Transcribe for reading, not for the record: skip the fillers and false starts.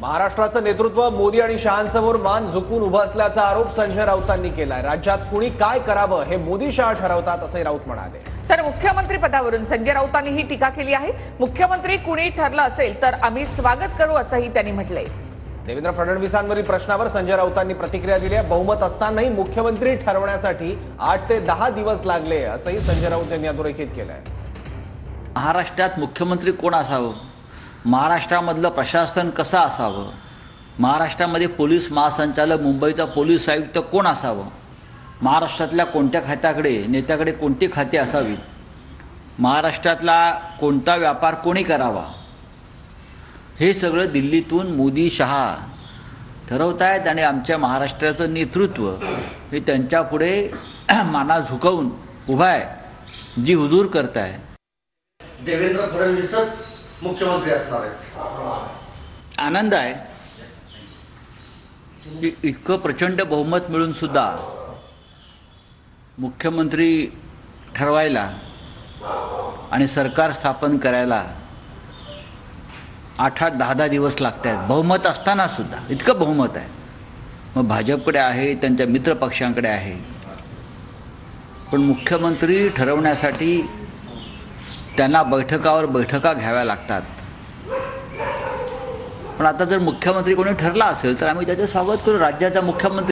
महाराष्ट्राचं नेतृत्व मोदी आणि शहांसमोर मान झुकून उभं असल्याचा आरोप संजय राऊतांनी केलाय। राज्यात कुणी काय करावं हे मोदी शहा ठरवतात असंही राऊत म्हणाले। तर मुख्यमंत्री पदावरून संजय राऊतांनी ही टीका केली आहे। मुख्यमंत्री कुणी ठरलं असेल तर आम्ही स्वागत करू असंही त्यांनी म्हटलंय। देवेंद्र फडणवीसांवरील प्रश्नावर संजय राऊतांनी प्रतिक्रिया दिली आहे। बहुमत असतानाही मुख्यमंत्री ठरवण्यासाठी 8 ते 10 दिवस लागले असंही संजय राऊत यांनी अधोरेखित केलंय। महाराष्ट्रात मुख्यमंत्री कोण असावं, महाराष्ट्रामधलं प्रशासन कसं असावं, महाराष्ट्रामध्ये पोलीस महासंचालक मुंबईचा पोलीस आयुक्त कोण असावं, महाराष्ट्रातल्या कोणत्या खात्याकडे नेत्याकडे कोणती खाती असावीत, महाराष्ट्रातला कोणता व्यापार कोणी करावा, हे सगळं दिल्लीतून मोदी शहा ठरवत आहेत। आणि आमच्या महाराष्ट्राचं नेतृत्व हे त्यांच्यापुढे माना झुकवून उभा आहे, जी हुजूर करताय। देवेंद्र फडणवीसच मुख्यमंत्री असणार आहेत। आनंद आहे की इतकं प्रचंड बहुमत मिळून सुद्धा मुख्यमंत्री ठरवायला आणि सरकार स्थापन करायला 8-8, 10-10 दिवस लागत आहेत, बहुमत असताना सुद्धा इतकं बहुमत आहे। मग भाजपकडे आहे, त्यांच्या मित्र पक्षांकडे आहे, पण मुख्यमंत्री ठरवण्यासाठी त्यांना बैठकावर बैठका घ्याव्या लागतात। पण आता जर मुख्यमंत्री कोणी ठरला असेल तर आम्ही त्याचं स्वागत करू। राज्याचा मुख्यमंत्री